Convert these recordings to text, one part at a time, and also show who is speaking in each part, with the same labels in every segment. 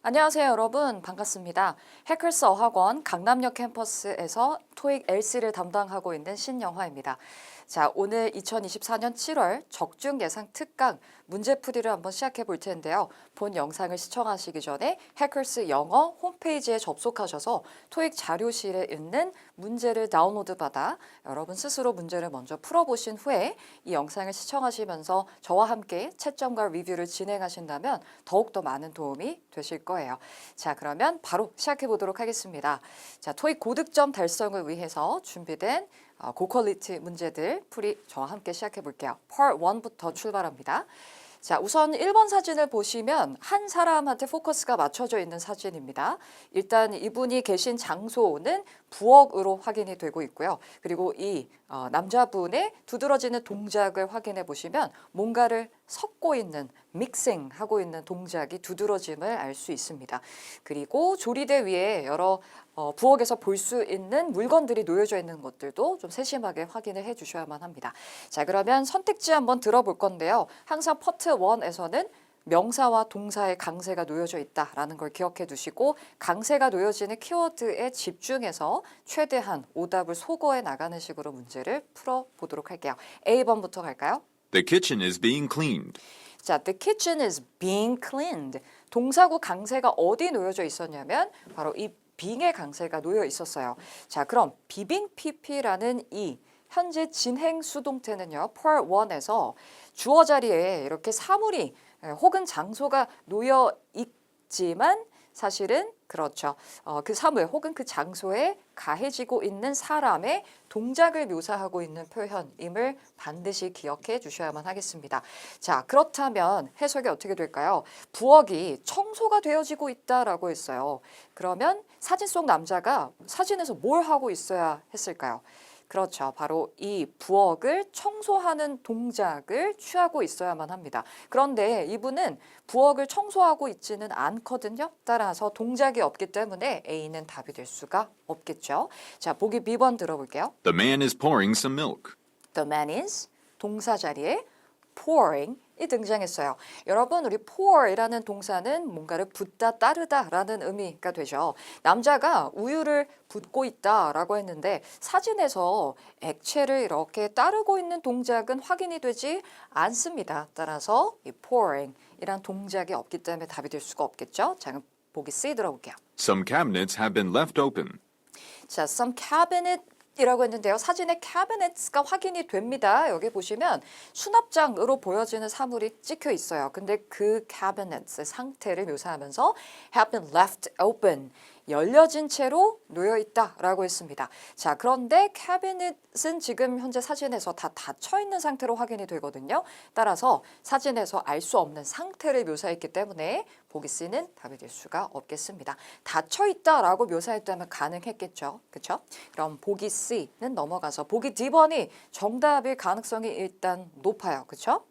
Speaker 1: 안녕하세요, 여러분. 반갑습니다. 해커스 어학원 강남역 캠퍼스에서 토익 LC를 담당하고 있는 신영화입니다. 자, 오늘 2024년 7월 적중 예상 특강 문제풀이를 한번 시작해 볼 텐데요. 본 영상을 시청하시기 전에 해커스 영어 홈페이지에 접속하셔서 토익 자료실에 있는 문제를 다운로드 받아 여러분 스스로 문제를 먼저 풀어보신 후에 이 영상을 시청하시면서 저와 함께 채점과 리뷰를 진행하신다면 더욱더 많은 도움이 되실 거예요. 자, 그러면 바로 시작해 보도록 하겠습니다. 자, 토익 고득점 달성을 위해서 준비된 고퀄리티 문제들 풀이 저와 함께 시작해 볼게요. Part 1부터 출발합니다. 자, 우선 1번 사진을 보시면 한 사람한테 포커스가 맞춰져 있는 사진입니다. 일단 이분이 계신 장소는 부엌으로 확인이 되고 있고요. 그리고 이 남자분의 두드러지는 동작을 확인해 보시면 뭔가를 섞고 있는, 믹싱하고 있는 동작이 두드러짐을 알 수 있습니다. 그리고 조리대 위에 여러 부엌에서 볼 수 있는 물건들이 놓여져 있는 것들도 좀 세심하게 확인을 해 주셔야만 합니다. 자, 그러면 선택지 한번 들어볼 건데요. 항상 파트 1에서는 명사와 동사의 강세가 놓여져 있다라는 걸 기억해 두시고 강세가 놓여지는 키워드에 집중해서 최대한 오답을 소거해 나가는 식으로 문제를 풀어보도록 할게요. A번부터 갈까요?
Speaker 2: The kitchen is being cleaned.
Speaker 1: 자, the kitchen is being cleaned. 동사구 강세가 어디 놓여져 있었냐면 바로 이 being의 강세가 놓여 있었어요. 자, 그럼 비빙 pp라는 이 현재 진행 수동태는요. part 1에서 주어 자리에 이렇게 사물이 혹은 장소가 놓여 있지만 사실은 그렇죠. 그 사물 혹은 그 장소에 가해지고 있는 사람의 동작을 묘사하고 있는 표현임을 반드시 기억해 주셔야만 하겠습니다. 자, 그렇다면 해석이 어떻게 될까요? 부엌이 청소가 되어지고 있다라고 했어요. 그러면 사진 속 남자가 사진에서 뭘 하고 있어야 했을까요? 그렇죠. 바로 이 부엌을 청소하는 동작을 취하고 있어야만 합니다. 그런데 이분은 부엌을 청소하고 있지는 않거든요. 따라서 동작이 없기 때문에 A는 답이 될 수가 없겠죠. 자, 보기 B번 들어볼게요.
Speaker 2: The man is pouring some milk.
Speaker 1: The man is 동사 자리에 pouring 이 등장했어요. 여러분, 우리 pour이라는 동사는 뭔가를 붓다 따르다라는 의미가 되죠. 남자가 우유를 붓고 있다라고 했는데 사진에서 액체를 이렇게 따르고 있는 동작은 확인이 되지 않습니다. 따라서 이 pouring이란 동작이 없기 때문에 답이 될 수가 없겠죠. 자, 그럼 보기 C 들어볼게요.
Speaker 2: Some cabinets have been left open.
Speaker 1: 자, some cabinet 이라고 했는데요. 사진에 cabinets가 확인이 됩니다. 여기 보시면 수납장으로 보여지는 사물이 찍혀 있어요. 근데 그 cabinets의 상태를 묘사하면서 have been left open, 열려진 채로 놓여 있다라고 했습니다. 자, 그런데 cabinet은 지금 현재 사진에서 다 닫혀 있는 상태로 확인이 되거든요. 따라서 사진에서 알 수 없는 상태를 묘사했기 때문에 보기 C는 답이 될 수가 없겠습니다. 닫혀 있다라고 묘사했다면 가능했겠죠. 그렇죠? 그럼 보기 C는 넘어가서 보기 D번이 정답일 가능성이 일단 높아요. 그렇죠?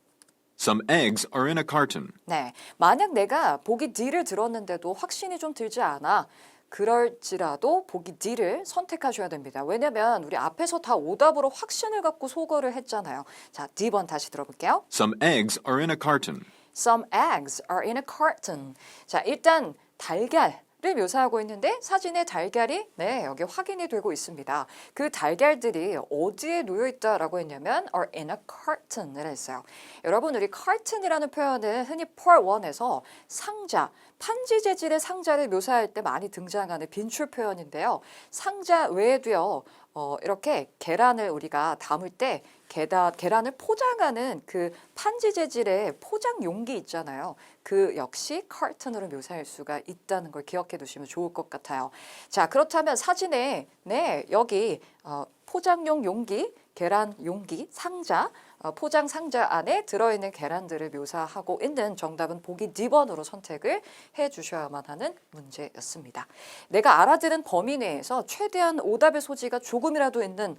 Speaker 2: Some eggs are in a carton.
Speaker 1: 네, 만약 내가 보기 D를 들었는데도 확신이 좀 들지 않아. 그럴지라도 보기 D를 선택하셔야 됩니다. 왜냐면 우리 앞에서 다 오답으로 확신을 갖고 소거를 했잖아요. 자, D번 다시 들어볼게요.
Speaker 2: Some eggs are in a carton.
Speaker 1: Some eggs are in a carton. 자, 일단 달걀을 묘사하고 있는데 사진에 달걀이 여기 확인이 되고 있습니다. 그 달걀들이 어디에 놓여 있다라고 했냐면 are in a carton을 했어요. 여러분, 우리 carton이라는 표현은 흔히 part 1에서 상자, 판지 재질의 상자를 묘사할 때 많이 등장하는 빈출 표현인데요. 상자 외에도요. 이렇게 계란을 우리가 담을 때 계란을 포장하는 그 판지 재질의 포장 용기 있잖아요. 그 역시 carton으로 묘사할 수가 있다는 걸 기억해 두시면 좋을 것 같아요. 자, 그렇다면 사진에 여기 포장용 용기, 계란 용기, 상자, 포장 상자 안에 들어있는 계란들을 묘사하고 있는 정답은 보기 D번으로 선택을 해주셔야만 하는 문제였습니다. 내가 알아들은 범위 내에서 최대한 오답의 소지가 조금이라도 있는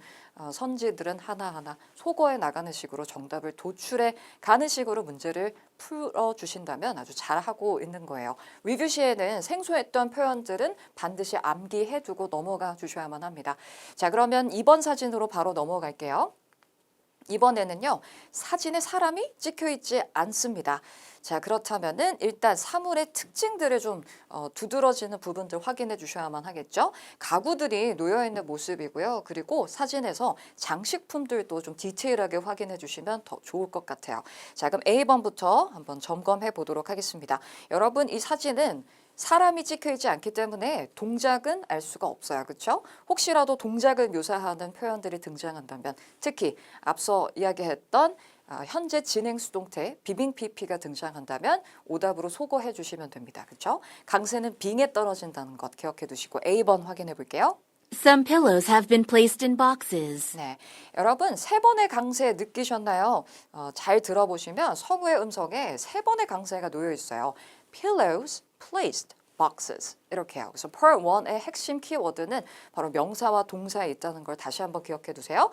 Speaker 1: 선지들은 하나하나 소거해 나가는 식으로 정답을 도출해 가는 식으로 문제를 풀어주신다면 아주 잘하고 있는 거예요. 리뷰 시에는 생소했던 표현들은 반드시 암기해두고 넘어가 주셔야만 합니다. 자, 그러면 2번 사진으로 바로 넘어갈게요. 이번에는요, 사진에 사람이 찍혀 있지 않습니다. 자, 그렇다면은 일단 사물의 특징들을 좀 두드러지는 부분들 확인해 주셔야만 하겠죠. 가구들이 놓여 있는 모습이고요. 그리고 사진에서 장식품들도 좀 디테일하게 확인해 주시면 더 좋을 것 같아요. 자, 그럼 A번부터 한번 점검해 보도록 하겠습니다. 여러분, 이 사진은 사람이 찍혀 있지 않기 때문에 동작은 알 수가 없어요. 그렇죠? 혹시라도 동작을 묘사하는 표현들이 등장한다면 특히 앞서 이야기했던 현재 진행 수동태 비빙 PP가 등장한다면 오답으로 소거해 주시면 됩니다. 그렇죠? 강세는 빙에 떨어진다는 것 기억해 두시고 A번 확인해 볼게요.
Speaker 3: Some pillows have been placed in boxes.
Speaker 1: 네, 여러분 세 번의 강세 느끼셨나요? 잘 들어보시면 서구의 음성에 세 번의 강세가 놓여 있어요. Pillows placed boxes 이렇게요. 그래서 Part 1의 핵심 키워드는 바로 명사와 동사에 있다는 걸 다시 한번 기억해 두세요.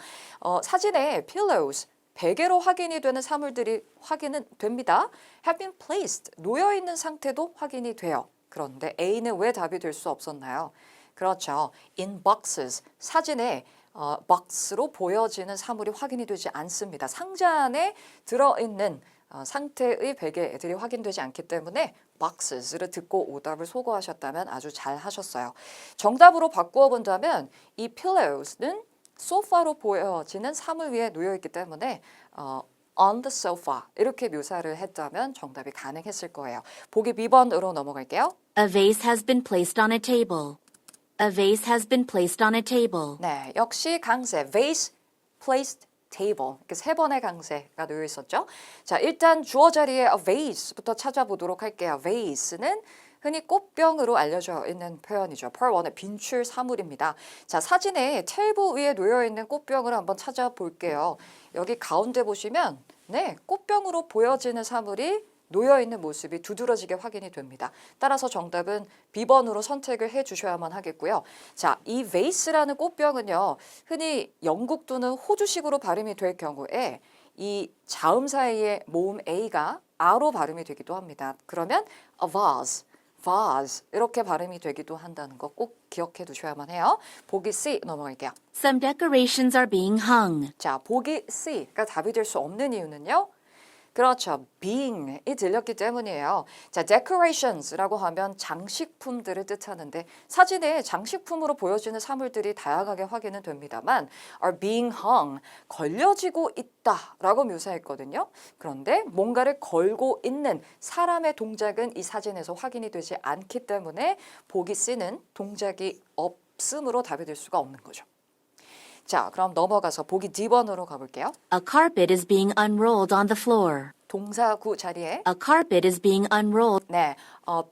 Speaker 1: 사진에 pillows 베개로 확인이 되는 사물들이 확인은 됩니다. Have been placed 놓여 있는 상태도 확인이 돼요. 그런데 A는 왜 답이 될 수 없었나요? 그렇죠. In boxes 사진에 박스로 보여지는 사물이 확인이 되지 않습니다. 상자 안에 들어있는 상태의 베개들이 확인되지 않기 때문에 boxes를 듣고 오답을 소거하셨다면 아주 잘 하셨어요. 정답으로 바꾸어 본다면 이 pillows는 소파로 보여지는 사물 위에 놓여 있기 때문에 on the sofa 이렇게 묘사를 했다면 정답이 가능했을 거예요. 보기 B번으로 넘어갈게요.
Speaker 3: A vase has been placed on a table. A vase has been placed on a table.
Speaker 1: 네, 역시 강세 vase, placed, table 이렇게 세 번의 강세가 놓여 있었죠. 자, 일단 주어 자리에 a vase부터 찾아보도록 할게요. vase는 흔히 꽃병으로 알려져 있는 표현이죠. Part 1의 빈출 사물입니다. 자, 사진에 테이블 위에 놓여 있는 꽃병을 한번 찾아볼게요. 여기 가운데 보시면 네, 꽃병으로 보여지는 사물이 놓여 있는 모습이 두드러지게 확인이 됩니다. 따라서 정답은 B번으로 선택을 해 주셔야만 하겠고요. 자, 이 vase라는 꽃병은요. 흔히 영국 또는 호주식으로 발음이 될 경우에 이 자음 사이의 모음 A가 R로 발음이 되기도 합니다. 그러면 a vase, vase 이렇게 발음이 되기도 한다는 거 꼭 기억해 두셔야만 해요. 보기 C 넘어갈게요.
Speaker 3: Some decorations are being hung.
Speaker 1: 자, 보기 C가 답이 될 수 없는 이유는요. 그렇죠. being이 들렸기 때문이에요. 자, decorations라고 하면 장식품들을 뜻하는데 사진에 장식품으로 보여지는 사물들이 다양하게 확인은 됩니다만 are being hung, 걸려지고 있다라고 묘사했거든요. 그런데 뭔가를 걸고 있는 사람의 동작은 이 사진에서 확인이 되지 않기 때문에 보기 C는 동작이 없음으로 답이 될 수가 없는 거죠. 자, 그럼 넘어가서 보기 D번으로 가볼게요.
Speaker 3: A carpet is being unrolled on the floor.
Speaker 1: 동사구 자리에
Speaker 3: A carpet is being unrolled.
Speaker 1: 네,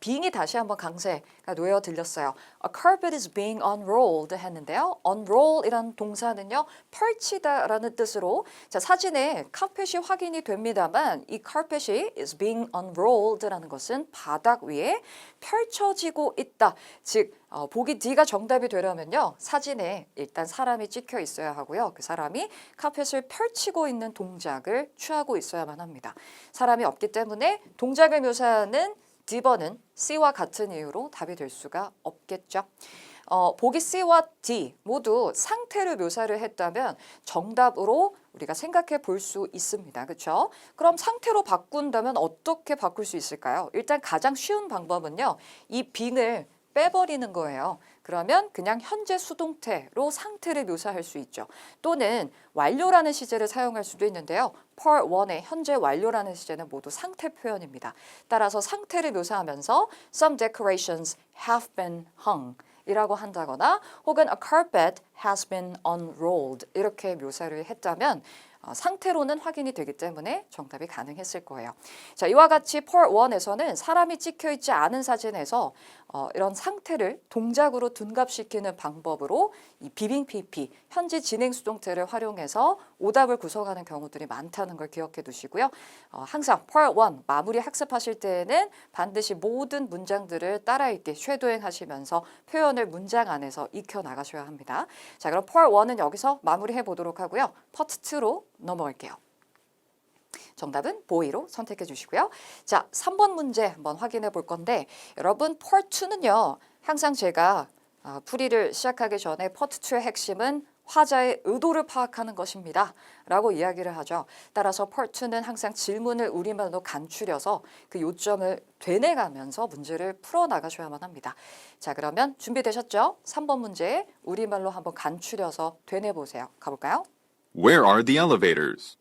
Speaker 1: being이 다시 한번 강세가 놓여 들렸어요. A carpet is being unrolled 했는데요. unroll이라는 동사는요, 펼치다라는 뜻으로 자, 사진에 카펫이 확인이 됩니다만 이 carpet이 is being unrolled라는 것은 바닥 위에 펼쳐지고 있다. 즉, 보기 D가 정답이 되려면요, 사진에 일단 사람이 찍혀 있어야 하고요. 그 사람이 카펫을 펼치고 있는 동작을 취하고 있어야만 합니다. 사람이 없기 때문에 동작을 묘사하는 D번은 C와 같은 이유로 답이 될 수가 없겠죠. 보기 C와 D 모두 상태를 묘사를 했다면 정답으로 우리가 생각해 볼 수 있습니다. 그렇죠? 그럼 상태로 바꾼다면 어떻게 바꿀 수 있을까요? 일단 가장 쉬운 방법은요. 이 being을 빼버리는 거예요. 그러면 그냥 현재 수동태로 상태를 묘사할 수 있죠. 또는 완료라는 시제를 사용할 수도 있는데요. Part 1의 현재 완료라는 시제는 모두 상태 표현입니다. 따라서 상태를 묘사하면서 Some decorations have been hung 이라고 한다거나 혹은 A carpet has been unrolled 이렇게 묘사를 했다면 상태로는 확인이 되기 때문에 정답이 가능했을 거예요. 자, 이와 같이 Part 1에서는 사람이 찍혀 있지 않은 사진에서 이런 상태를 동작으로 둔갑시키는 방법으로 이 비빙 PP, 현재 진행 수동태를 활용해서 오답을 구성하는 경우들이 많다는 걸 기억해 두시고요. 항상 Part 1 마무리 학습하실 때에는 반드시 모든 문장들을 따라 읽기 쉐도잉 하시면서 표현을 문장 안에서 익혀 나가셔야 합니다. 자, 그럼 Part 1은 여기서 마무리해 보도록 하고요. Part 2로 넘어갈게요. 정답은 보이로 선택해 주시고요. 자, 3번 문제 한번 확인해 볼 건데 여러분 Part 2는요. 항상 제가 풀이를 시작하기 전에 Part 2의 핵심은 화자의 의도를 파악하는 것입니다. 라고 이야기를 하죠. 따라서 Part 2는 항상 질문을 우리말로 간추려서 그 요점을 되뇌가면서 문제를 풀어나가셔야만 합니다. 자, 그러면 준비되셨죠? 3번 문제 우리말로 한번 간추려서 되뇌보세요. 가볼까요?
Speaker 2: Where are the elevators?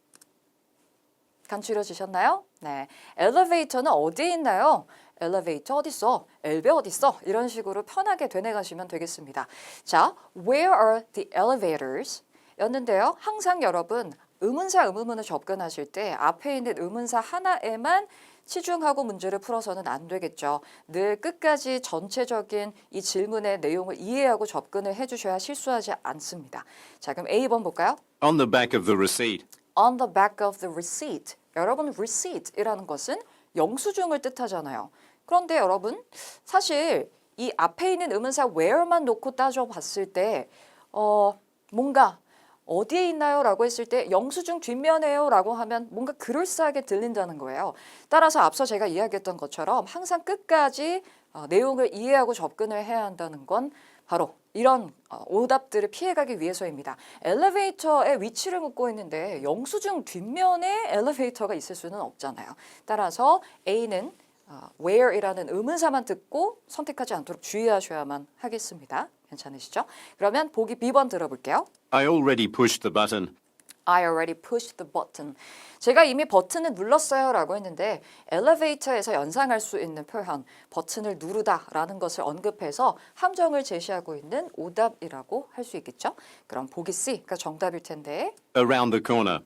Speaker 1: 간추려지셨나요? 네. 엘리베이터는 어디에 있나요? 엘리베이터 어딨어? 엘베 어딨어? 이런 식으로 편하게 되뇌가시면 되겠습니다. 자, where are the elevators? 였는데요. 항상 여러분 의문사 의문문을 접근하실 때 앞에 있는 의문사 하나에만 치중하고 문제를 풀어서는 안 되겠죠. 늘 끝까지 전체적인 이 질문의 내용을 이해하고 접근을 해주셔야 실수하지 않습니다. 자, 그럼 A번 볼까요?
Speaker 4: On the back of the receipt.
Speaker 1: On the back of the receipt. 여러분, receipt이라는 것은 영수증을 뜻하잖아요. 그런데 여러분, 사실 이 앞에 있는 의문사 where만 놓고 따져봤을 때 뭔가 어디에 있나요? 라고 했을 때 영수증 뒷면에요 라고 하면 뭔가 그럴싸하게 들린다는 거예요. 따라서 앞서 제가 이야기했던 것처럼 항상 끝까지 내용을 이해하고 접근을 해야 한다는 건 바로 이런 오답들을 피해가기 위해서입니다. 엘리베이터의 위치를 묻고 있는데 영수증 뒷면에 엘리베이터가 있을 수는 없잖아요. 따라서 A는 where이라는 의문사만 듣고 선택하지 않도록 주의하셔야만 하겠습니다. 괜찮으시죠? 그러면 보기 B번 들어볼게요.
Speaker 4: I already pushed the button.
Speaker 1: I already pushed the button. 제가 이미 버튼을 눌렀어요 라고 했는데 엘리베이터에서 연상할 수 있는 표현 버튼을 누르다 라는 것을 언급해서 함정을 제시하고 있는 오답이라고 할 수 있겠죠? 그럼 보기 C가 정답일 텐데
Speaker 4: Around the corner.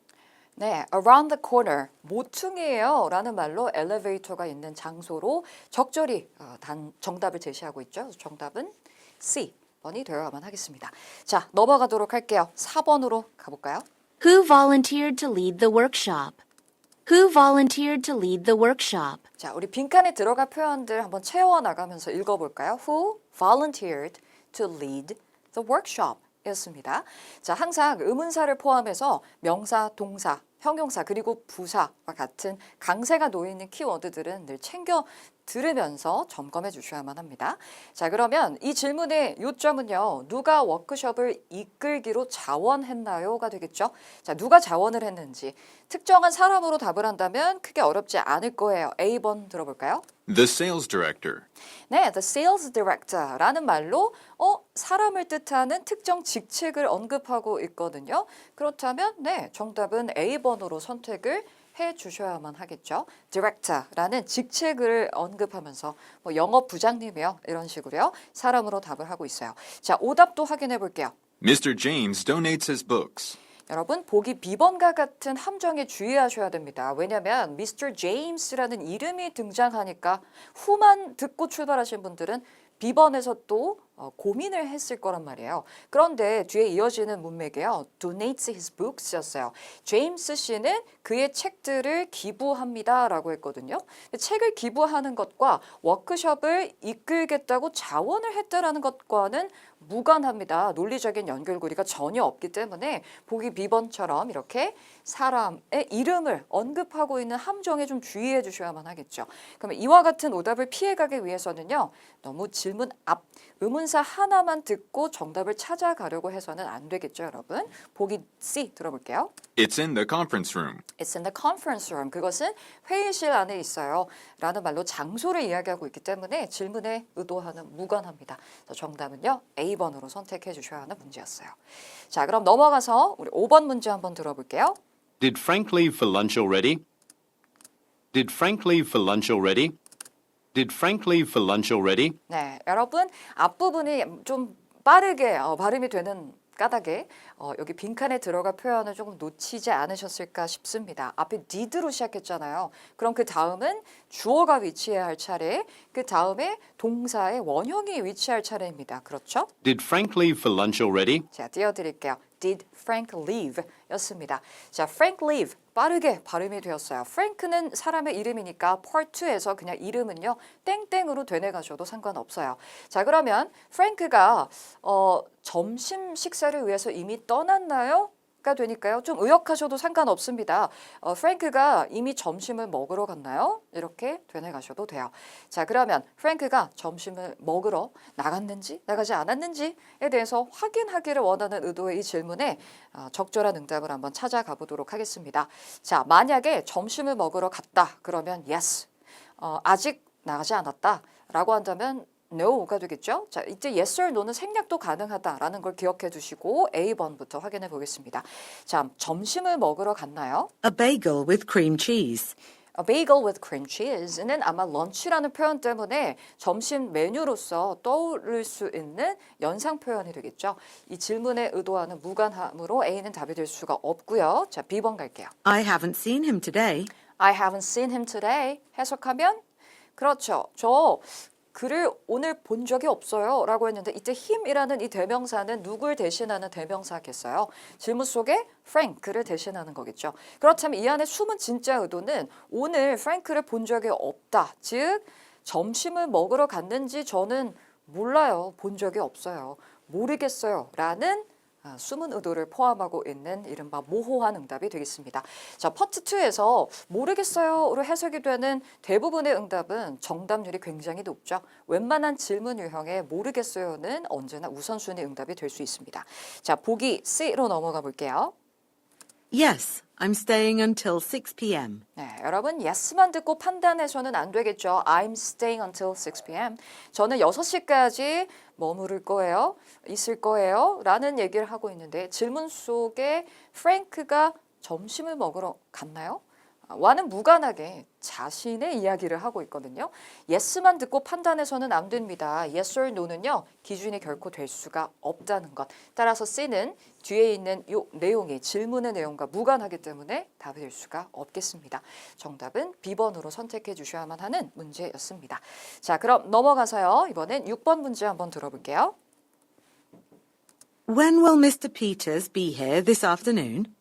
Speaker 1: 네, around the corner, 모퉁이에요 라는 말로 엘리베이터가 있는 장소로 적절히 정답을 제시하고 있죠. 그래서 정답은 C번이 되어야만 하겠습니다. 자, 넘어가도록 할게요. 4번으로 가볼까요?
Speaker 3: Who volunteered to lead the workshop? Who volunteered to lead the workshop?
Speaker 1: 자, 우리 빈칸에 들어갈 표현들 한번 채워나가면서 읽어볼까요? Who volunteered to lead the workshop? 였습니다. 자, 항상 의문사를 포함해서 명사, 동사, 형용사 그리고 부사와 같은 강세가 놓여있는 키워드들은 늘 챙겨 들으면서 점검해 주셔야만 합니다. 자, 그러면 이 질문의 요점은요. 누가 워크숍을 이끌기로 자원했나요?가 되겠죠. 자, 누가 자원을 했는지 특정한 사람으로 답을 한다면 크게 어렵지 않을 거예요. A번 들어볼까요?
Speaker 2: The sales director.
Speaker 1: 네, the sales director라는 말로 사람을 뜻하는 특정 직책을 언급하고 있거든요. 그렇다면 네, 정답은 A번으로 선택을 해 주셔야만 하겠죠. director라는 직책을 언급하면서 뭐 영업 부장님이요 이런 식으로요. 사람으로 답을 하고 있어요. 자, 오답도 확인해 볼게요.
Speaker 2: Mr. James donates his books.
Speaker 1: 여러분 보기 B번과 같은 함정에 주의하셔야 됩니다. 왜냐하면 Mr. James라는 이름이 등장하니까 후만 듣고 출발하신 분들은 B번에서 또 고민을 했을 거란 말이에요. 그런데 뒤에 이어지는 문맥에요. Donates his books였어요. 제임스 씨는 그의 책들을 기부합니다라고 했거든요. 책을 기부하는 것과 워크숍을 이끌겠다고 자원을 했다라는 것과는 무관합니다. 논리적인 연결고리가 전혀 없기 때문에 보기 B번처럼 이렇게 사람의 이름을 언급하고 있는 함정에 좀 주의해 주셔야만 하겠죠. 그러면 이와 같은 오답을 피해가기 위해서는요. 너무 질문 앞 의문사 하나만 듣고 정답을 찾아가려고 해서는 안 되겠죠, 여러분. 보기 C 들어볼게요.
Speaker 2: It's in the conference room.
Speaker 1: It's in the conference room. 그것은 회의실 안에 있어요. 라는 말로 장소를 이야기하고 있기 때문에 질문의 의도와는 무관합니다. 그래서 정답은요. A번으로 선택해 주셔야 하는 문제였어요. 자, 그럼 넘어가서 우리 5번 문제 한번 들어볼게요.
Speaker 4: Did Frank leave for lunch already? Did Frank leave for lunch already? Did Frank leave for lunch already?
Speaker 1: 네, 여러분 앞부분이 좀 빠르게 발음이 되는 까닭에 여기 빈칸에 들어갈 표현을 조금 놓치지 않으셨을까 싶습니다. 앞에 did로 시작했잖아요. 그럼 그 다음은 주어가 위치해야 할 차례, 그 다음에 동사의 원형이 위치할 차례입니다. 그렇죠?
Speaker 4: Did Frank leave for lunch already?
Speaker 1: 자, 띄워드릴게요. Did Frank leave? 였습니다. 자, Frank leave 빠르게 발음이 되었어요. Frank는 사람의 이름이니까 Part 2에서 그냥 이름은요. 땡땡으로 되뇌가셔도 상관없어요. 자, 그러면 Frank가 점심 식사를 위해서 이미 떠났나요? S가 되니까요. 좀 의역하셔도 상관없습니다. 프랭크가 이미 점심을 먹으러 갔나요? 이렇게 되뇌가셔도 돼요. 자, 그러면 프랭크가 점심을 먹으러 나갔는지 나가지 않았는지에 대해서 확인하기를 원하는 의도의 이 질문에 적절한 응답을 한번 찾아가 보도록 하겠습니다. 자, 만약에 점심을 먹으러 갔다 그러면 yes, 아직 나가지 않았다 라고 한다면 no가 되겠죠. 자, 이제 yes or no는 생략도 가능하다라는 걸 기억해 두시고 A번부터 확인해 보겠습니다. 자, 점심을 먹으러 갔나요?
Speaker 5: A bagel with cream cheese.
Speaker 1: A bagel with cream cheese는 아마 런치라는 표현 때문에 점심 메뉴로서 떠오를 수 있는 연상 표현이 되겠죠. 이 질문에 의도하는 무관함으로 A는 답이 될 수가 없고요. 자, B번 갈게요.
Speaker 5: I haven't seen him today.
Speaker 1: I haven't seen him today. 해석하면 그렇죠. 저 그를 오늘 본 적이 없어요 라고 했는데 이때 him이라는 이 대명사는 누굴 대신하는 대명사겠어요? 질문 속에 Frank를 대신하는 거겠죠. 그렇다면 이 안에 숨은 진짜 의도는 오늘 Frank를 본 적이 없다. 즉 점심을 먹으러 갔는지 저는 몰라요. 본 적이 없어요. 모르겠어요 라는 숨은 의도를 포함하고 있는 이른바 모호한 응답이 되겠습니다. 자, 파트 2에서 모르겠어요로 해석이 되는 대부분의 응답은 정답률이 굉장히 높죠. 웬만한 질문 유형의 모르겠어요는 언제나 우선순위 응답이 될 수 있습니다. 자, 보기 C로 넘어가 볼게요.
Speaker 5: Yes, I'm staying until 6 p.m.
Speaker 1: 네, 여러분 yes만 듣고 판단해서는 안 되겠죠. I'm staying until 6 p.m. 저는 6시까지 머무를 거예요. 있을 거예요. 라는 얘기를 하고 있는데 질문 속에 프랭크가 점심을 먹으러 갔나요? 와는 무관하게 자신의 이야기를 하고 있거든요. yes만 듣고 판단해서는 안 됩니다. yes or no는요. 기준이 결코 될 수가 없다는 것. 따라서 C는 뒤에 있는 이 내용이 질문의 내용과 무관하기 때문에 답이 될 수가 없겠습니다. 정답은 B번으로 선택해 주셔야만 하는 문제였습니다. 자, 그럼 넘어가서요. 이번엔 6번 문제 한번 들어볼게요.
Speaker 5: When will Mr. Peters be here this afternoon?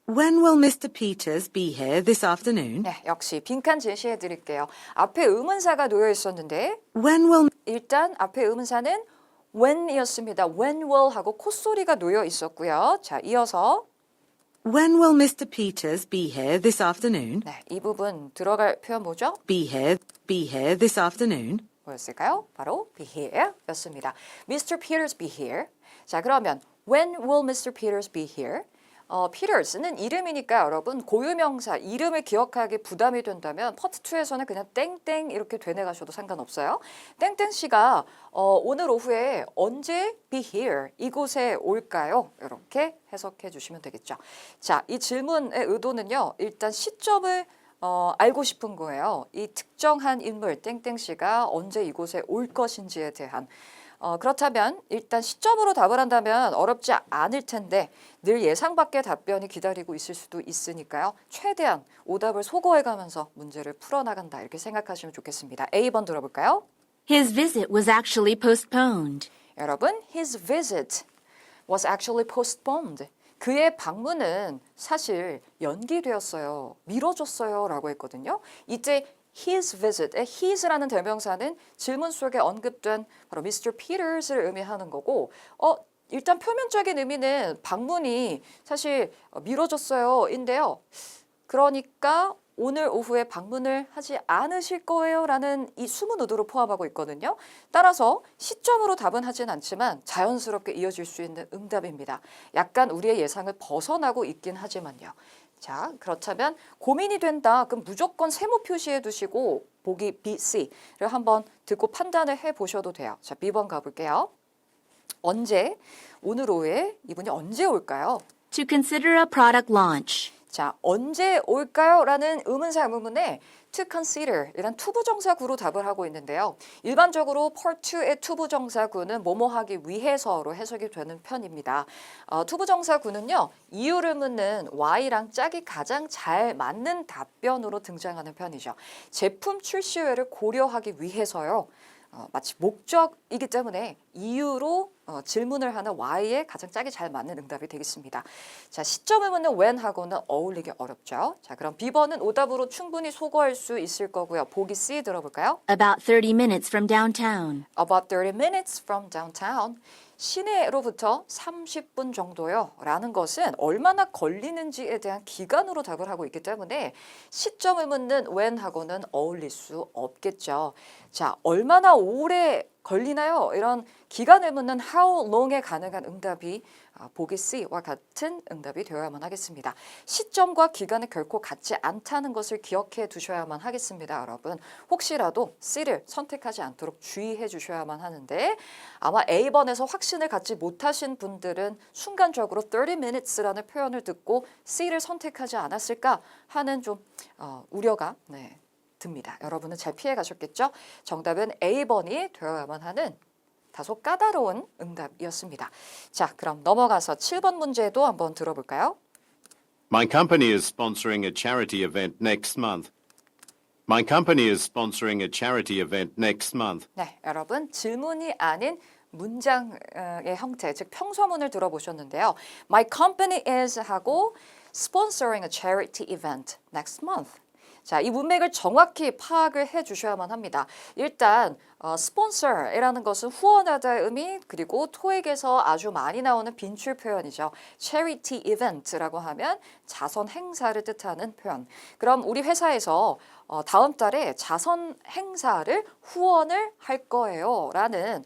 Speaker 5: When will Mr. Peters be here this afternoon?
Speaker 1: 네, 역시 빈칸 제시해 드릴게요. 앞에 의문사가 놓여 있었는데
Speaker 5: When will
Speaker 1: 일단 앞에 의문사는 when이었습니다. when will 하고 콧소리가 놓여 있었고요. 자, 이어서
Speaker 5: When will Mr. Peters be here this afternoon?
Speaker 1: 네, 이 부분 들어갈 표현 뭐죠?
Speaker 5: Be here this afternoon.
Speaker 1: 뭐였을까요? 바로 be here 였습니다. Mr. Peters be here. 자, 그러면 when will Mr. Peters be here? Peters는 이름이니까 여러분 고유명사 이름을 기억하기 부담이 된다면 파트 2에서는 그냥 땡땡 이렇게 되뇌가셔도 상관없어요. 땡땡 씨가 오늘 오후에 언제 be here 이곳에 올까요? 이렇게 해석해 주시면 되겠죠. 자, 이 질문의 의도는요. 일단 시점을 알고 싶은 거예요. 이 특정한 인물 땡땡 씨가 언제 이곳에 올 것인지에 대한 그렇다면 일단 시점으로 답을 한다면 어렵지 않을 텐데 늘 예상 밖의 답변이 기다리고 있을 수도 있으니까요. 최대한 오답을 소거해가면서 문제를 풀어나간다 이렇게 생각하시면 좋겠습니다. A번 들어볼까요?
Speaker 3: His visit was actually postponed.
Speaker 1: 여러분, his visit was actually postponed. 그의 방문은 사실 연기되었어요. 미뤄졌어요 라고 했거든요. 이때 his visit의 his라는 대명사는 질문 속에 언급된 바로 Mr. Peters를 의미하는 거고 일단 표면적인 의미는 방문이 사실 미뤄졌어요 인데요. 그러니까 오늘 오후에 방문을 하지 않으실 거예요 라는 이 숨은 의도를 포함하고 있거든요. 따라서 시점으로 답은 하진 않지만 자연스럽게 이어질 수 있는 응답입니다. 약간 우리의 예상을 벗어나고 있긴 하지만요. 자, 그렇다면 고민이 된다. 그럼 무조건 세모 표시해 두시고 보기 B, C를 한번 듣고 판단을 해보셔도 돼요. 자, B번 가볼게요. 언제? 오늘 오후에 이분이 언제 올까요?
Speaker 3: To consider a product launch.
Speaker 1: 자, 언제 올까요? 라는 의문사 의문문에 to consider 이란 투부정사구로 답을 하고 있는데요. 일반적으로 part 2의 투부정사구는 뭐뭐 하기 위해서로 해석이 되는 편입니다. 투부정사구는요. 이유를 묻는 why랑 짝이 가장 잘 맞는 답변으로 등장하는 편이죠. 제품 출시회를 고려하기 위해서요. 마치 목적이기 때문에 이유로 질문을 하는 why에 가장 짝이 잘 맞는 응답이 되겠습니다. 자, 시점을 묻는 when하고는 어울리기 어렵죠. 자, 그럼 B번은 오답으로 충분히 소거할 수 있을 거고요. 보기 C 들어볼까요?
Speaker 3: About 30 minutes from downtown.
Speaker 1: About 30 minutes from downtown. 시내로부터 30분 정도요. 라는 것은 얼마나 걸리는지에 대한 기간으로 답을 하고 있기 때문에 시점을 묻는 when하고는 어울릴 수 없겠죠. 자, 얼마나 오래 걸리나요? 이런 기간을 묻는 how long에 가능한 응답이 보기 C와 같은 응답이 되어야만 하겠습니다. 시점과 기간은 결코 같지 않다는 것을 기억해 두셔야만 하겠습니다, 여러분. 혹시라도 C를 선택하지 않도록 주의해 주셔야만 하는데 아마 A번에서 확신을 갖지 못하신 분들은 순간적으로 30 minutes라는 표현을 듣고 C를 선택하지 않았을까 하는 좀 우려가 듭니다. 여러분은 잘 피해 가셨겠죠? 정답은 A번이 되어야만 하는 다소 까다로운 응답이었습니다. 자, 그럼 넘어가서 7번 문제도 한번 들어볼까요?
Speaker 4: My company is sponsoring a charity event next month. My company is sponsoring a charity event next month.
Speaker 1: 네, 여러분 질문이 아닌 문장의 형태, 즉 평서문을 들어보셨는데요. My company is 하고 sponsoring a charity event next month. 자, 이 문맥을 정확히 파악을 해 주셔야만 합니다. 일단 sponsor이라는 것은 후원하다의 의미, 그리고 토익에서 아주 많이 나오는 빈출 표현이죠. charity event라고 하면 자선 행사를 뜻하는 표현. 그럼 우리 회사에서 다음 달에 자선 행사를 후원을 할 거예요 라는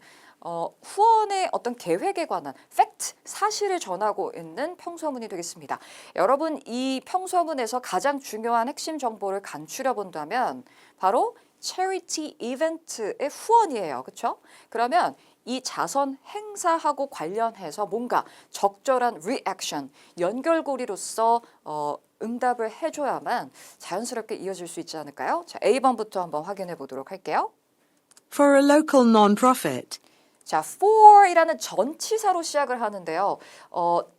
Speaker 1: 후원의 어떤 계획에 관한 팩트, 사실을 전하고 있는 평서문이 되겠습니다. 여러분, 이 평서문에서 가장 중요한 핵심 정보를 간추려 본다면 바로 charity event의 후원이에요. 그렇죠? 그러면 이 자선 행사하고 관련해서 뭔가 적절한 reaction, 연결고리로서 응답을 해줘야만 자연스럽게 이어질 수 있지 않을까요? 자, A번부터 한번 확인해 보도록 할게요.
Speaker 5: For a local non-profit.
Speaker 1: 자, for이라는 전치사로 시작을 하는데요.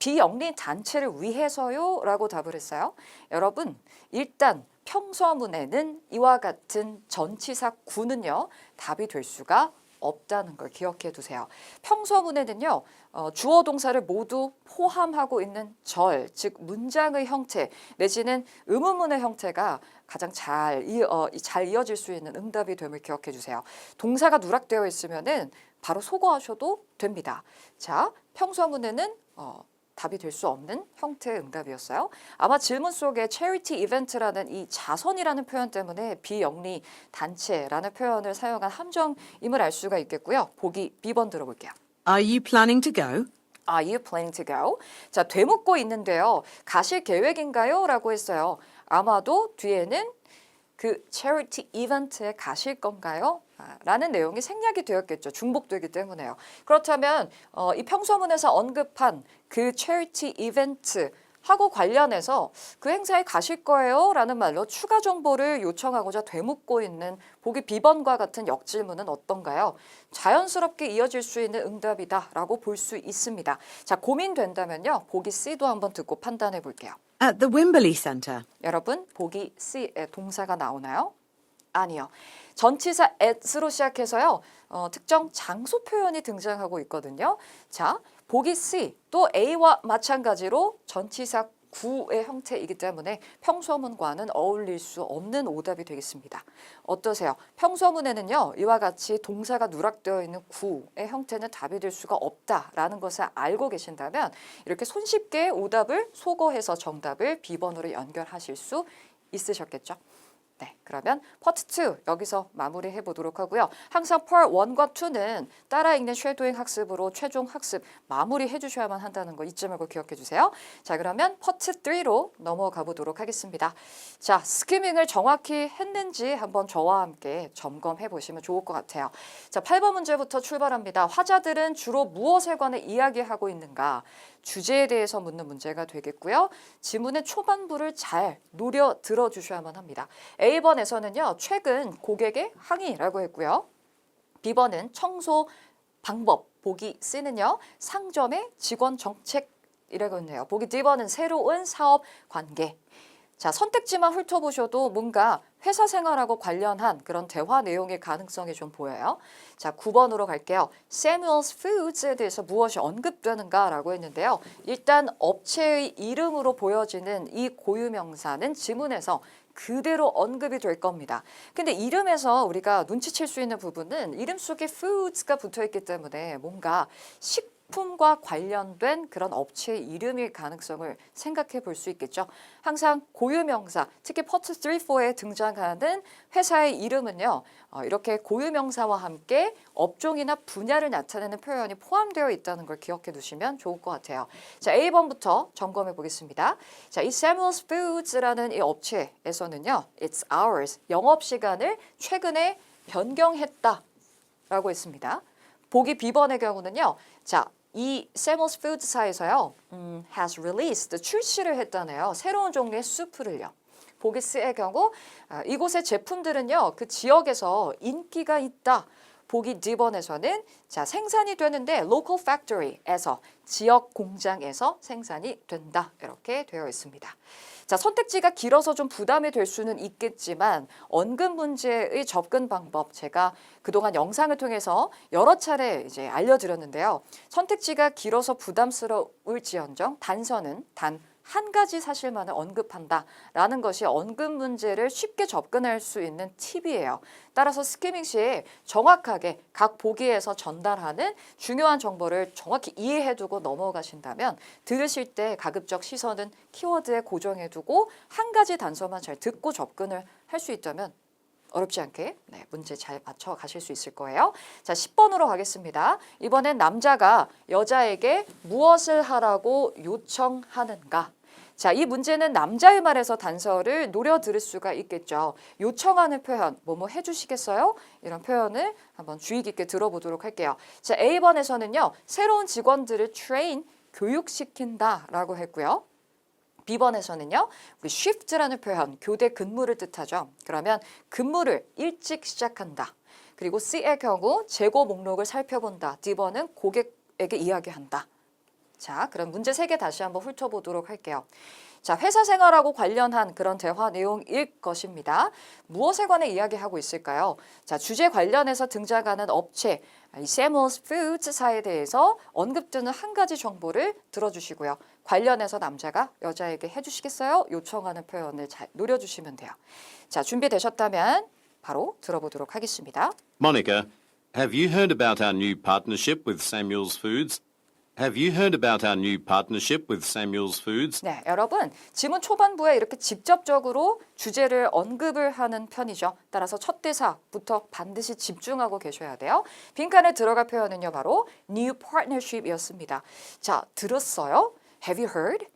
Speaker 1: 비영리 단체를 위해서요 라고 답을 했어요. 여러분, 일단 평서문에는 이와 같은 전치사 구는요, 답이 될 수가 없다는 걸 기억해 두세요. 평서문에는요, 주어 동사를 모두 포함하고 있는 절, 즉 문장의 형태 내지는 의문문의 형태가 가장 잘 이어질 수 있는 응답이 됨을 기억해 주세요. 동사가 누락되어 있으면은 바로 소거하셔도 됩니다. 자, 평서문에는 답이 될 수 없는 형태의 응답이었어요. 아마 질문 속에 charity event라는 이 자선이라는 표현 때문에 비영리 단체라는 표현을 사용한 함정임을 알 수가 있겠고요. 보기 B번 들어볼게요.
Speaker 5: Are you planning to go?
Speaker 1: Are you planning to go? 자, 되묻고 있는데요. 가실 계획인가요? 라고 했어요. 아마도 뒤에는 그 charity event에 가실 건가요? 라는 내용이 생략이 되었겠죠. 중복되기 때문에요. 그렇다면 이 평서문에서 언급한 그 charity event 하고 관련해서 그 행사에 가실 거예요? 라는 말로 추가 정보를 요청하고자 되묻고 있는 보기 B번과 같은 역질문은 어떤가요? 자연스럽게 이어질 수 있는 응답이다 라고 볼 수 있습니다. 자, 고민된다면요. 보기 C도 한번 듣고 판단해 볼게요.
Speaker 5: At the Wimberley Centre.
Speaker 1: 여러분, 보기 C에 동사가 나오나요? 아니요. 전치사 at으로 시작해서요. 특정 장소 표현이 등장하고 있거든요. 자, 보기 C 또 A와 마찬가지로 전치사 구의 형태이기 때문에 평서문과는 어울릴 수 없는 오답이 되겠습니다. 어떠세요? 평서문에는요, 이와 같이 동사가 누락되어 있는 구의 형태는 답이 될 수가 없다라는 것을 알고 계신다면 이렇게 손쉽게 오답을 소거해서 정답을 B번으로 연결하실 수 있으셨겠죠? 네, 그러면 파트 2 여기서 마무리해 보도록 하고요. 항상 part 1과 2는 따라 읽는 쉐도잉 학습으로 최종 학습 마무리해 주셔야만 한다는 거 잊지 말고 기억해 주세요. 자, 그러면 파트 3로 넘어가 보도록 하겠습니다. 자, 스키밍을 정확히 했는지 한번 저와 함께 점검해 보시면 좋을 것 같아요. 자, 8번 문제부터 출발합니다. 화자들은 주로 무엇에 관해 이야기하고 있는가? 주제에 대해서 묻는 문제가 되겠고요. 지문의 초반부를 잘 노려 들어주셔야만 합니다. A번에서는요. 최근 고객의 항의라고 했고요. B번은 청소 방법, 보기 C는요. 상점의 직원 정책이라고 했네요. 보기 D번은 새로운 사업 관계. 자, 선택지만 훑어보셔도 뭔가 회사 생활하고 관련한 그런 대화 내용의 가능성이 좀 보여요. 자, 9번으로 갈게요. Samuel's Foods에 대해서 무엇이 언급되는가라고 했는데요. 일단 업체의 이름으로 보여지는 이 고유명사는 지문에서 그대로 언급이 될 겁니다. 근데 이름에서 우리가 눈치챌 수 있는 부분은 이름 속에 foods가 붙어 있기 때문에 뭔가 식품과 관련된 그런 업체의 이름일 가능성을 생각해 볼 수 있겠죠. 항상 고유명사, 특히 파트 3, 4에 등장하는 회사의 이름은요. 이렇게 고유명사와 함께 업종이나 분야를 나타내는 표현이 포함되어 있다는 걸 기억해 두시면 좋을 것 같아요. 자, A번부터 점검해 보겠습니다. 자, 이 Samuel's Foods라는 이 업체에서는요. It's hours, 영업시간을 최근에 변경했다라고 했습니다. 보기 B번의 경우는요. 자, 이 Samuel's Foods사에서요. has released, 출시를 했다네요. 새로운 종류의 수프를요. 보기 C의 경우 이곳의 제품들은요. 그 지역에서 인기가 있다. 보기 D번에서는 자, 생산이 되는데 local factory에서 지역 공장에서 생산이 된다. 이렇게 되어 있습니다. 자, 선택지가 길어서 좀 부담이 될 수는 있겠지만 언급 문제의 접근 방법 제가 그동안 영상을 통해서 여러 차례 이제 알려드렸는데요. 선택지가 길어서 부담스러울지언정 단서는 단 한 가지 사실만을 언급한다라는 것이 언급 문제를 쉽게 접근할 수 있는 팁이에요. 따라서 스키밍 시에 정확하게 각 보기에서 전달하는 중요한 정보를 정확히 이해해두고 넘어가신다면 들으실 때 가급적 시선은 키워드에 고정해두고 한 가지 단서만 잘 듣고 접근을 할 수 있다면 어렵지 않게 문제 잘 맞춰 가실 수 있을 거예요. 자, 10번으로 가겠습니다. 이번엔 남자가 여자에게 무엇을 하라고 요청하는가? 자, 이 문제는 남자의 말에서 단서를 노려 들을 수가 있겠죠. 요청하는 표현, 뭐뭐 해주시겠어요? 이런 표현을 한번 주의 깊게 들어보도록 할게요. 자, A번에서는요. 새로운 직원들을 교육시킨다라고 했고요. B번에서는요. 우리 shift라는 표현, 교대 근무를 뜻하죠. 그러면 근무를 일찍 시작한다. 그리고 C의 경우 재고 목록을 살펴본다. D번은 고객에게 이야기한다. 자, 그럼 문제 3개 다시 한번 훑어보도록 할게요. 자, 회사 생활하고 관련한 그런 대화 내용일 것입니다. 무엇에 관해 이야기하고 있을까요? 자, 주제 관련해서 등장하는 업체, 이 Samuel's Foods사에 대해서 언급되는 한 가지 정보를 들어주시고요. 관련해서 남자가 여자에게 해주시겠어요? 요청하는 표현을 잘 노려주시면 돼요. 자, 준비되셨다면 바로 들어보도록 하겠습니다.
Speaker 4: Monica, have you heard about our new partnership with Samuel's Foods? Have you heard about our new partnership with Samuel's Foods?
Speaker 1: 네, 여러분 지문 초반부에 이렇게 직접적으로 주제를 언급을 하는 편이죠. 따라서 첫 대사부터 반드시 집중하고 계셔야 돼요. 빈칸에 들어갈 표현은요, 바로 new partnership이었습니다. 자, 들었어요? Have you heard?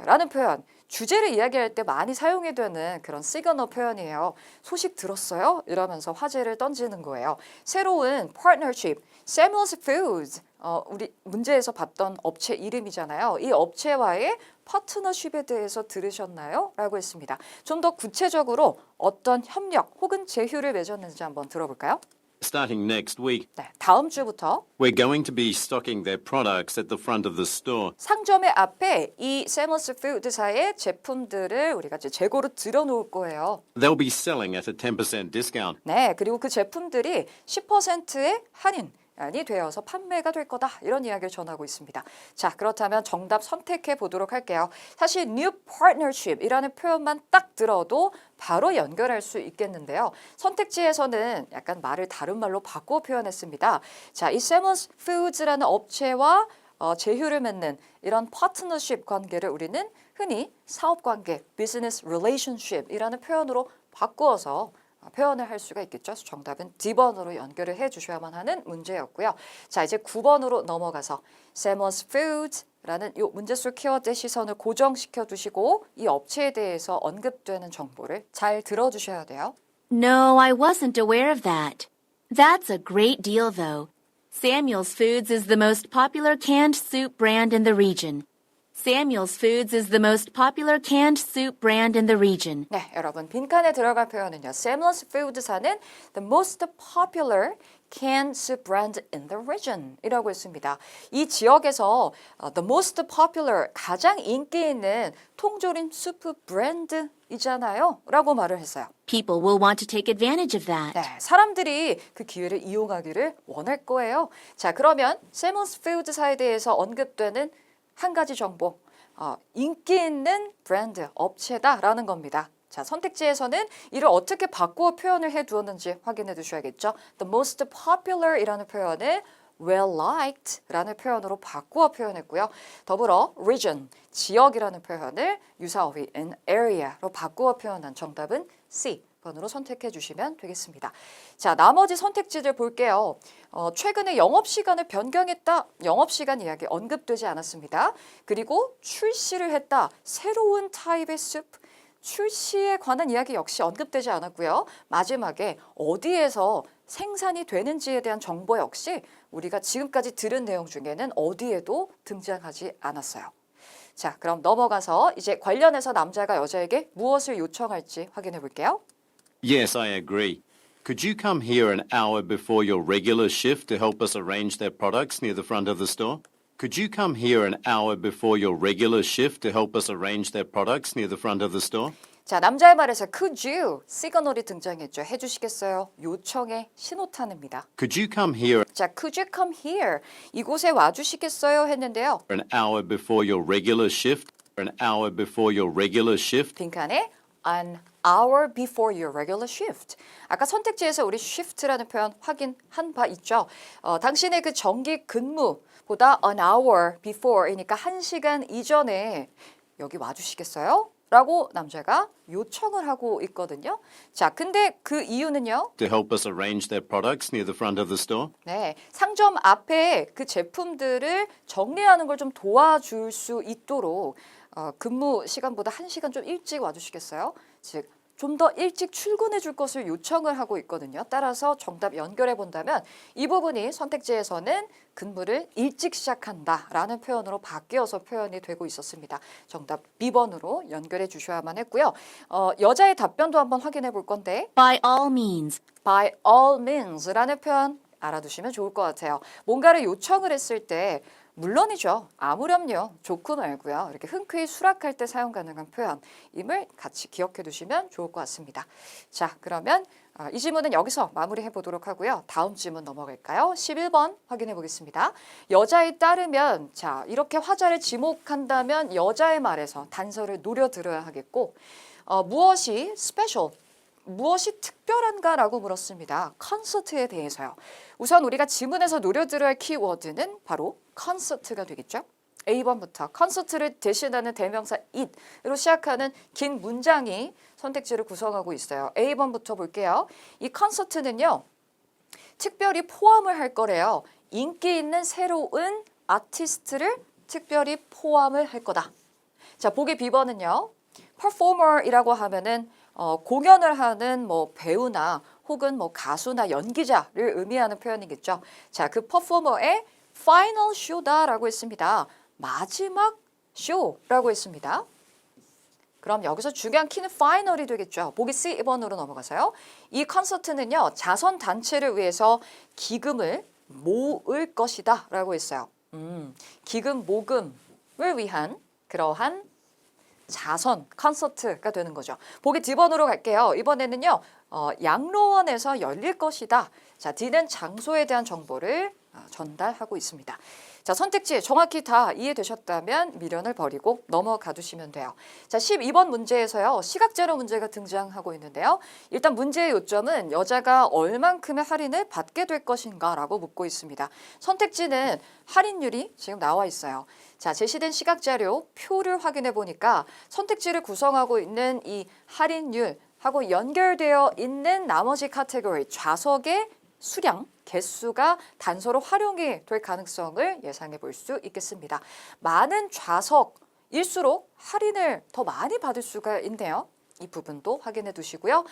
Speaker 1: 라는 표현. 주제를 이야기할 때 많이 사용이 되는 그런 시그널 표현이에요. 소식 들었어요? 이러면서 화제를 던지는 거예요. 새로운 partnership, Samuel's Foods. 우리 문제에서 봤던 업체 이름이잖아요. 이 업체와의 파트너십에 대해서 들으셨나요? 라고 했습니다. 좀 더 구체적으로 어떤 협력 혹은 제휴를 맺었는지 한번 들어볼까요?
Speaker 4: Starting next week,
Speaker 1: 네, 다음 주부터
Speaker 4: we're going to be stocking their products at the front of the store.
Speaker 1: 상점의 앞에 이 Samuel's Foods사의 제품들을 우리가 이제 재고로 들여놓을 거예요.
Speaker 4: They'll be selling at a 10% discount.
Speaker 1: 네, 그리고 그 제품들이 10%의 할인이 되어서 판매가 될 거다. 이런 이야기를 전하고 있습니다. 자, 그렇다면 정답 선택해 보도록 할게요. 사실 new partnership이라는 표현만 딱 들어도 바로 연결할 수 있겠는데요. 선택지에서는 약간 말을 다른 말로 바꿔 표현했습니다. 자, 이 Samuel's Foods라는 업체와 제휴를 맺는 이런 파트너십 관계를 우리는 흔히 사업관계, business relationship이라는 표현으로 바꾸어서 표현을 할 수가 있겠죠. 정답은 D번으로 연결을 해주셔야만 하는 문제였고요. 자, 이제 9번으로 넘어가서 Samuel's Foods라는 이 문제 속 키워드의 시선을 고정시켜 두시고 이 업체에 대해서 언급되는 정보를 잘 들어주셔야 돼요.
Speaker 3: No, I wasn't aware of that. That's a great deal, though. Samuel's Foods is the most popular canned soup brand in the region. Samuel's Foods is the most popular canned soup brand in the region.
Speaker 1: 네, 여러분 빈칸에 들어갈 표현은요. Samuel's Foods사는 the most popular canned soup brand in the region 이라고 했습니다. 이 지역에서 the most popular, 가장 인기 있는 통조림 수프 브랜드이잖아요 라고 말을 했어요.
Speaker 3: People will want to take advantage of that.
Speaker 1: 네, 사람들이 그 기회를 이용하기를 원할 거예요. 자, 그러면 Samuel's Foods사에 대해서 언급되는 한 가지 정보, 인기 있는 브랜드, 업체다라는 겁니다. 자, 선택지에서는 이를 어떻게 바꾸어 표현을 해두었는지 확인해 두셔야겠죠. The most popular 이라는 표현을 well liked 라는 표현으로 바꾸어 표현했고요. 더불어 region, 지역이라는 표현을 유사어휘 in area로 바꾸어 표현한 정답은 C. 번으로 선택해 주시면 되겠습니다. 자, 나머지 선택지들 볼게요. 최근에 영업시간을 변경했다. 영업시간 이야기 언급되지 않았습니다. 그리고 출시를 했다. 새로운 타입의 수프. 출시에 관한 이야기 역시 언급되지 않았고요. 마지막에 어디에서 생산이 되는지에 대한 정보 역시 우리가 지금까지 들은 내용 중에는 어디에도 등장하지 않았어요. 자, 그럼 넘어가서 이제 관련해서 남자가 여자에게 무엇을 요청할지 확인해 볼게요.
Speaker 4: Yes, I agree. Could you come here an hour before your regular shift to help us arrange their products near the front of the store? Could you come here an hour before your regular shift to help us arrange their products near the front of the store?
Speaker 1: 자, 남자의 말에서 could you 시그널이 등장했죠. 해주시겠어요? 요청의 신호탄입니다.
Speaker 4: Could you come here
Speaker 1: 자, could you come here? 이곳에 와주시겠어요? 했는데요.
Speaker 4: an hour before your regular shift? An hour before your regular shift?
Speaker 1: 빈칸에 an hour before your regular shift. 아까 선택지에서 우리 shift라는 표현 확인한 바 있죠. 당신의 그 정기 근무보다 an hour before이니까 1시간 이전에 여기 와주시겠어요? 라고 남자가 요청을 하고 있거든요. 자, 근데 그 이유는요.
Speaker 4: To help us arrange their products near the front of the store?
Speaker 1: 네, 상점 앞에 그 제품들을 정리하는 걸 좀 도와줄 수 있도록 근무 시간보다 1시간 좀 일찍 와주시겠어요? 즉, 좀 더 일찍 출근해 줄 것을 요청을 하고 있거든요. 따라서 정답 연결해 본다면 이 부분이 선택지에서는 근무를 일찍 시작한다라는 표현으로 바뀌어서 표현이 되고 있었습니다. 정답 B번으로 연결해 주셔야만 했고요. 여자의 답변도 한번 확인해 볼 건데
Speaker 3: By all means.
Speaker 1: by all means라는 표현 알아두시면 좋을 것 같아요. 뭔가를 요청을 했을 때 물론이죠. 아무렴요. 좋고 말고요. 이렇게 흔쾌히 수락할 때 사용 가능한 표현임을 같이 기억해 두시면 좋을 것 같습니다. 자, 그러면 이 질문은 여기서 마무리해 보도록 하고요. 다음 질문 넘어갈까요? 11번 확인해 보겠습니다. 여자에 따르면 자, 이렇게 화자를 지목한다면 여자의 말에서 단서를 노려 들어야 하겠고 무엇이 special 무엇이 특별한가라고 물었습니다. 콘서트에 대해서요. 우선 우리가 지문에서 노려들어야 할 키워드는 바로 콘서트가 되겠죠. A번부터 콘서트를 대신하는 대명사 it으로 시작하는 긴 문장이 선택지를 구성하고 있어요. A번부터 볼게요. 이 콘서트는요. 특별히 포함을 할 거래요. 인기 있는 새로운 아티스트를 특별히 포함을 할 거다. 자, 보기 B번은요. performer이라고 하면은 공연을 하는 뭐 배우나 혹은 뭐 가수나 연기자를 의미하는 표현이겠죠. 자, 그 퍼포머의 final show다라고 했습니다. 마지막 쇼라고 했습니다. 그럼 여기서 중요한 키는 final이 되겠죠. 보기 C번으로 넘어가서요. 이 콘서트는요. 자선 단체를 위해서 기금을 모을 것이다 라고 했어요. 기금 모금을 위한 그러한 자선 콘서트가 되는 거죠. 보기 D번으로 갈게요. 이번에는요. 양로원에서 열릴 것이다. 자, D는 장소에 대한 정보를 전달하고 있습니다. 자, 선택지 정확히 다 이해되셨다면 미련을 버리고 넘어가 두시면 돼요. 자, 12번 문제에서요. 시각제로 문제가 등장하고 있는데요. 일단 문제의 요점은 여자가 얼만큼의 할인을 받게 될 것인가 라고 묻고 있습니다. 선택지는 할인율이 지금 나와 있어요. 자, 제시된 시각자료 표를 확인해 보니까 선택지를 구성하고 있는 이 할인율하고 연결되어 있는 나머지 카테고리 좌석의 수량, 개수가 단서로 활용이 될 가능성을 예상해 볼 수 있겠습니다. 많은 좌석일수록 할인을 더 많이 받을 수가 있네요. 이 부분도 확인해 두시고요.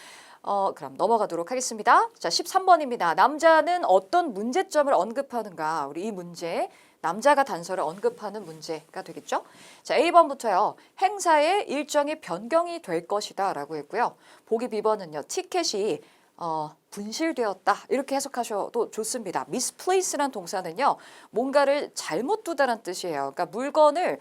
Speaker 1: 그럼 넘어가도록 하겠습니다. 자, 13번입니다. 남자는 어떤 문제점을 언급하는가? 우리 이 문제 남자가 단서를 언급하는 문제가 되겠죠. 자, A번부터요. 행사의 일정이 변경이 될 것이다 라고 했고요. 보기 B번은요. 티켓이 분실되었다 이렇게 해석하셔도 좋습니다. misplace란 동사는요 뭔가를 잘못 두다란 뜻이에요. 그러니까 물건을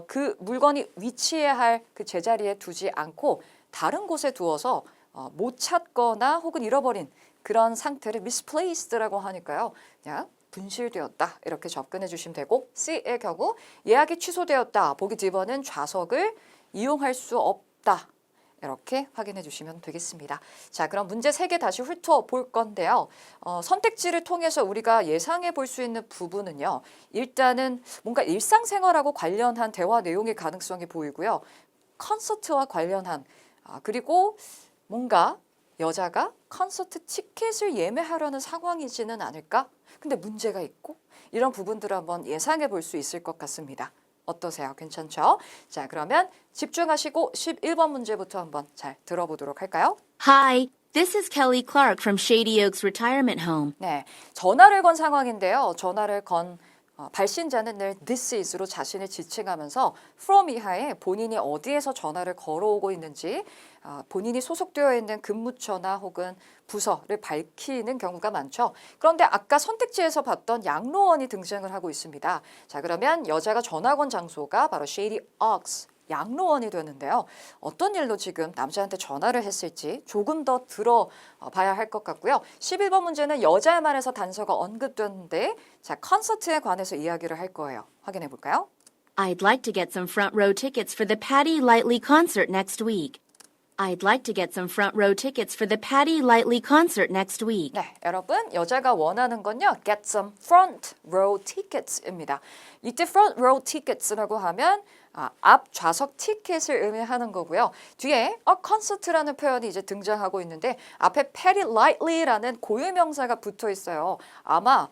Speaker 1: 그 물건이 위치해야 할 그 제자리에 두지 않고 다른 곳에 두어서 못 찾거나 혹은 잃어버린 그런 상태를 misplaced라고 하니까요. 그냥 분실되었다 이렇게 접근해 주시면 되고 C의 경우 예약이 취소되었다. 보기 D번은 좌석을 이용할 수 없다. 이렇게 확인해 주시면 되겠습니다. 자, 그럼 문제 3개 다시 훑어볼 건데요. 선택지를 통해서 우리가 예상해 볼 수 있는 부분은요. 일단은 뭔가 일상생활하고 관련한 대화 내용의 가능성이 보이고요. 콘서트와 관련한 그리고 뭔가 여자가 콘서트 티켓을 예매하려는 상황이지는 않을까? 근데 문제가 있고 이런 부분들을 한번 예상해 볼 수 있을 것 같습니다. 어떠세요? 괜찮죠? 자, 그러면 집중하시고 11번 문제부터 한번 잘 들어보도록 할까요?
Speaker 3: Hi, this is Kelly Clark from Shady Oaks Retirement Home.
Speaker 1: 네, 전화를 건 상황인데요. 전화를 건 발신자는 늘 this is로 자신을 지칭하면서 from 이하에 본인이 어디에서 전화를 걸어오고 있는지 본인이 소속되어 있는 근무처나 혹은 부서를 밝히는 경우가 많죠. 그런데 아까 선택지에서 봤던 양로원이 등장을 하고 있습니다. 자, 그러면 여자가 전화 건 장소가 바로 Shady Oaks 양로원이 되는데요. 어떤 일로 지금 남자한테 전화를 했을지 조금 더 들어봐야 할 것 같고요. 11번 문제는 여자의 말에서 단서가 언급됐는데 자, 콘서트에 관해서 이야기를 할 거예요. 확인해 볼까요?
Speaker 3: I'd like to get some front row tickets for the Patty Lightly concert next week. I'd like to get some front row tickets for the Patty Lightly concert next week.
Speaker 1: 네, 여러분 여자가 원하는 건요. Get some front row tickets입니다. 이때 front row tickets라고 하면 앞 좌석 티켓을 의미하는 거고요. 뒤에 콘서트라는 표현이 이제 등장하고 있는데 앞에 Patty Lightly라는 고유명사가 붙어 있어요. 아마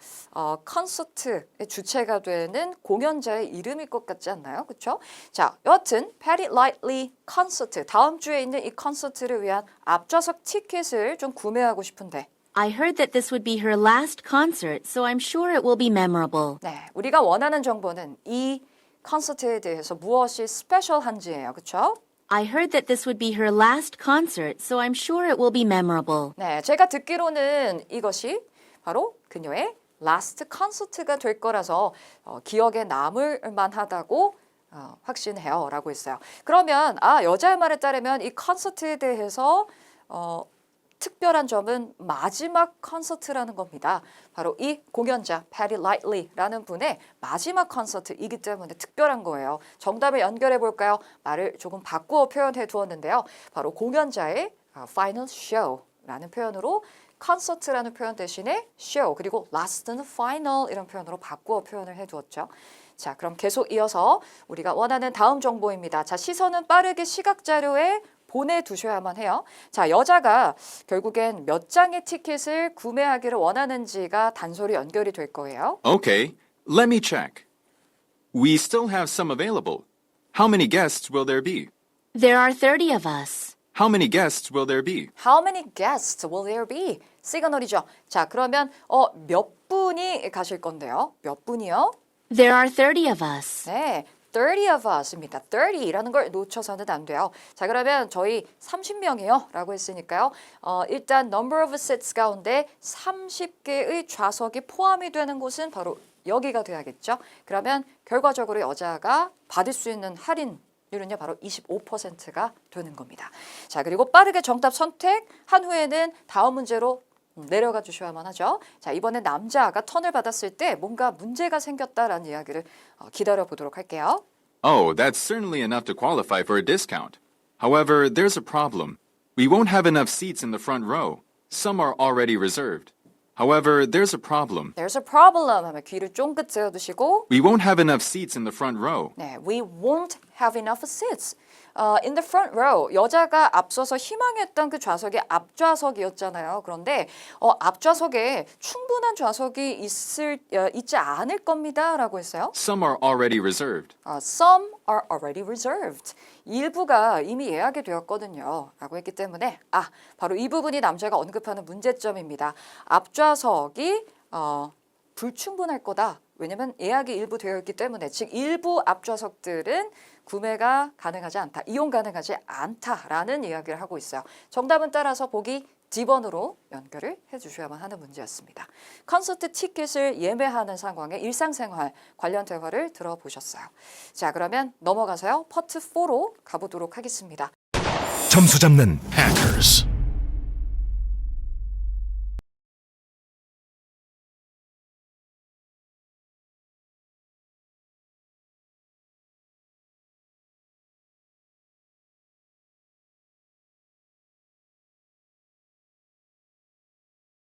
Speaker 1: 콘서트의 주체가 되는 공연자의 이름일 것 같지 않나요? 그렇죠? 자, 여하튼 Patty Lightly 콘서트 다음 주에 있는 이 콘서트를 위한 앞좌석 티켓을 좀 구매하고 싶은데
Speaker 3: I heard that this would be her last concert, so I'm sure it will be memorable.
Speaker 1: 네, 우리가 원하는 정보는 이 콘서트에 대해서 무엇이 스페셜한지예요. 그렇죠?
Speaker 3: I heard that this would be her last concert, so I'm sure it will be memorable.
Speaker 1: 네, 제가 듣기로는 이것이 바로 그녀의 라스트 콘서트가 될 거라서 기억에 남을 만하다고 확신해요 라고 했어요. 그러면 여자의 말에 따르면 이 콘서트에 대해서 특별한 점은 마지막 콘서트라는 겁니다. 바로 이 공연자 Patty Lightly라는 분의 마지막 콘서트이기 때문에 특별한 거예요. 정답을 연결해 볼까요? 말을 조금 바꾸어 표현해 두었는데요. 바로 공연자의 Final Show라는 표현으로 콘서트라는 표현 대신에 show 그리고 last는 final 이런 표현으로 바꾸어 표현을 해두었죠. 자, 그럼 계속 이어서 우리가 원하는 다음 정보입니다. 자, 시선은 빠르게 시각 자료에 보내두셔야만 해요. 자, 여자가 결국엔 몇 장의 티켓을 구매하기를 원하는지가 단서로 연결이 될 거예요.
Speaker 2: Okay, let me check. We still have some available. How many guests will there be?
Speaker 3: There are 30 of us.
Speaker 2: How many guests will there be?
Speaker 1: How many guests will there be? 시그널이죠. 자, 그러면 몇 분이 가실 건데요? 몇 분이요?
Speaker 3: There are 30 of us.
Speaker 1: 네. 30 of us입니다. 30라는 걸 놓쳐서는 안 돼요. 자, 그러면 저희 30명이요 라고 했으니까요. 일단 number of seats 가운데 30개의 좌석이 포함이 되는 곳은 바로 여기가 돼야겠죠. 그러면 결과적으로 여자가 받을 수 있는 할인율은요 바로 25%가 되는 겁니다. 자, 그리고 빠르게 정답 선택한 후에는 다음 문제로 내려가 주셔야만 하죠. 자, 이번에 남자가 턴을 받았을 때 뭔가 문제가 생겼다라는 이야기를 기다려 보도록 할게요.
Speaker 2: Oh, that's certainly enough to qualify for a discount. However, there's a problem. We won't have enough seats in the front row. Some are already reserved. However, there's a problem.
Speaker 1: There's a problem 하면 귀를 쫑긋 세워두시고
Speaker 2: We won't have enough seats in the front row.
Speaker 1: 네, we won't have enough seats. In the front row, 여자가 앞서서 희망했던 그 좌석이 앞좌석이었잖아요. 그런데 앞좌석에 충분한 좌석이 있지 않을 겁니다. 라고 했어요.
Speaker 2: Some are already reserved.
Speaker 1: Some are already reserved. 일부가 이미 예약이 되었거든요. 라고 했기 때문에 바로 이 부분이 남자가 언급하는 문제점입니다. 앞좌석이 불충분할 거다. 왜냐하면 예약이 일부 되어 있기 때문에 즉 일부 앞좌석들은 구매가 가능하지 않다, 이용 가능하지 않다라는 이야기를 하고 있어요. 정답은 따라서 보기 D번으로 연결을 해주셔야만 하는 문제였습니다. 콘서트 티켓을 예매하는 상황의 일상생활 관련 대화를 들어보셨어요. 자, 그러면 넘어가서요. 파트 4로 가보도록 하겠습니다.
Speaker 6: 점수 잡는 Hackers.